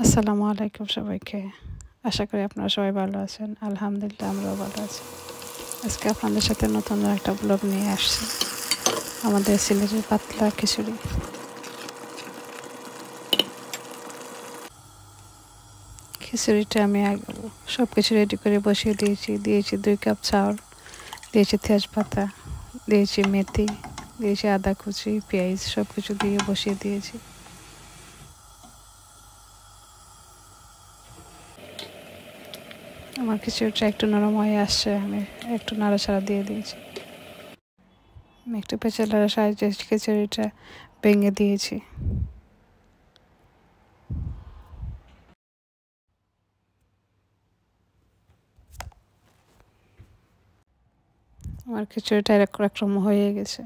আসসালামু আলাইকুম সবাইকে। আশা করি আপনারা সবাই ভালো আছেন। আলহামদুলিল্লাহ আমরাও ভালো আছি। আজকে আপনাদের সাথে নতুন একটা ব্লগ নিয়ে আসছি। আমাদের সিলেটের পাতলা খিচুড়ি। খিচুড়িটা আমি সব কিছু রেডি করে বসিয়ে দিয়েছি 2 কাপ চাউল, দিয়েছি তেজপাতা, দিয়েছি মেথি, দিয়েছি আদা কুচি, পেঁয়াজ সব কিছু দিয়ে বসিয়ে দিয়েছি। আমার খিচুড়িটা একটু নরম হয়ে আসছে, আমি একটু নাড়াচাড়া দিয়ে দিয়েছি। আমি একটু পেঁচালার সাহায্যে খিচুড়িটা ভেঙে দিয়েছি। আমার খিচুড়িটা একরকম হয়ে গেছে।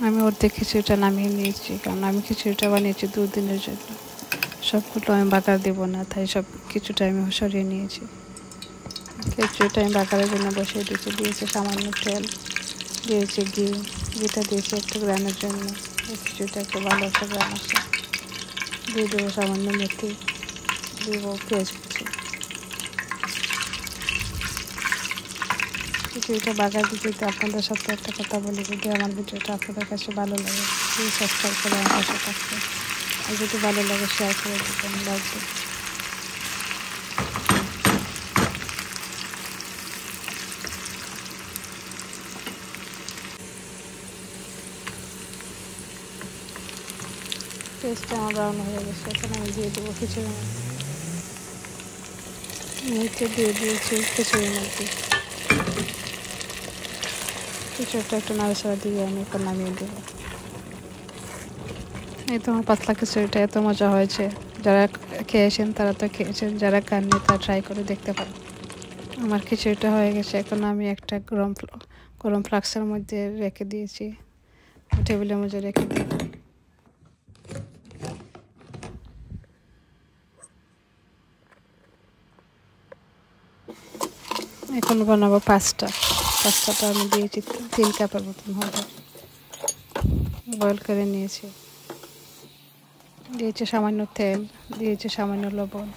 আমি অর্ধেক খিচুড়িটা নামিয়ে নিয়েছি, কারণ আমি খিচুড়িটা বানিয়েছি 2 দিনের জন্য। সবগুলো আমি বাগার দেবো না, তাই সব কিছুটা আমি সরিয়ে নিয়েছি। খিচুড়িটা আমি বাগারের জন্য বসিয়ে দিয়েছি সামান্য তেল, দিয়েছি ঘিটা দিয়েছি একটু গ্রানের জন্য। খিচুড়িটা একটু ভালো একটা গ্রান আসে। দিয়ে দেবো সামান্য মেথি, দেবো পেঁয়াজ কুচি। খিচুড়িটা বাগার দিতে আপনাদের সাথে একটা কথা বলি, যদি আমার ভিডিওটা আপনাদের কাছে ভালো লাগে প্লিজ সাবস্ক্রাইব করে আমার পাশে থাকবেন, আর যদি ভালো লাগে শেয়ার করে দেবেন, লাইক দেবেন। পেস্টটা আমার ব্রাউন হয়ে গেছে, এখন আমি দিয়ে দেবো খিচুড়ির মধ্যে। নিচে দিয়ে দিয়েছি খিচুড়ির মধ্যে। খিচুড়িটা একটু নাড়াচাড়া দিয়ে আমি এখন নামিয়ে দেবো। এই তো আমার পাতলা খিচুড়িটা এত মজা হয়েছে, যারা খেয়েছেন তারা তো খেয়েছেন, যারা খাননি তারা ট্রাই করে দেখতে পারেন। আমার খিচুড়িটা হয়ে গেছে, এখন আমি একটা গরম ফ্লাক্সের মধ্যে রেখে দিয়েছি, টেবিলের মধ্যে রেখে দিই। এখন বানাবো পাস্তাটা আমি দিয়েছি 3 কাপের মতন হবে, বয়েল করে নিয়েছি। দিয়েছি সামান্য তেল, দিয়েছি সামান্য লবণ,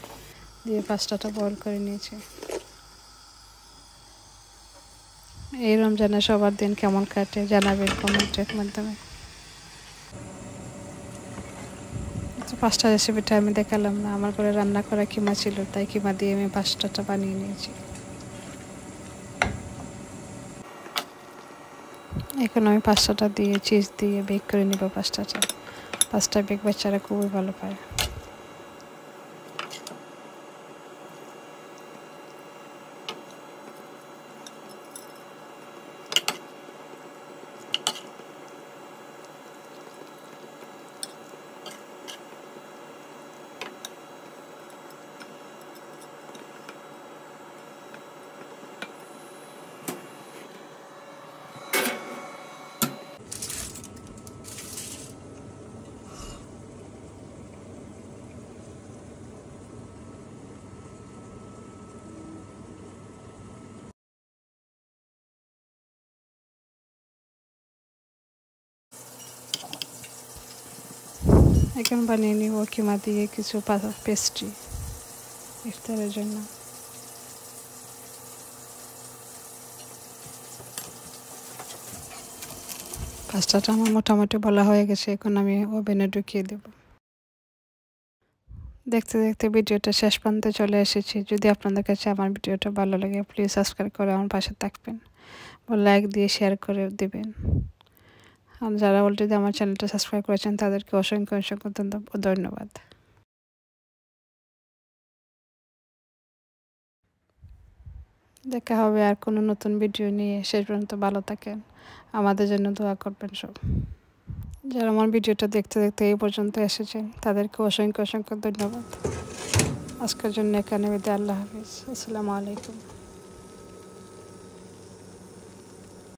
দিয়ে পাস্তাটা বয়েল করে নিয়েছি। এই রমজানে সবার দিন কেমন কাটে জানাবেন কমেন্টের মাধ্যমে। পাস্তা রেসিপিটা আমি দেখালাম না, আমার ঘরে রান্না করা কিমা ছিল, তাই কিমা দিয়ে আমি পাস্তাটা বানিয়ে নিয়েছি। এখন আমি পাস্তাটা দিয়ে চিজ দিয়ে বেক করে নিব পাস্তা বেক বাচ্চারা খুবই ভালো পায়। এখন বানিয়ে নিব কিমা দিয়ে কিছু পেস্ট্রি ইফতারের জন্য। পাস্তাটা আমার মোটামুটি বলা হয়ে গেছে, এখন আমি ওভেনে ঢুকিয়ে দেব। দেখতে দেখতে ভিডিওটা শেষ পর্যন্ত চলে এসেছি। যদি আপনাদের কাছে আমার ভিডিওটা ভালো লাগে প্লিজ সাবস্ক্রাইব করে আমার পাশে থাকবেন, লাইক দিয়ে শেয়ার করে দেবেন। আর যারা অলরেডি আমার চ্যানেলটা সাবস্ক্রাইব করেছেন তাদেরকে অসংখ্য ধন্যবাদ। দেখা হবে আর কোনো নতুন ভিডিও নিয়ে, শেষ পর্যন্ত ভালো থাকেন, আমাদের জন্য দোয়া করবেন সব। যারা আমার ভিডিওটা দেখতে দেখতে এই পর্যন্ত এসেছেন তাদেরকে অসংখ্য ধন্যবাদ। আজকের জন্য এখানে বিদায়, আল্লাহ হাফিজ, আসসালামু আলাইকুম।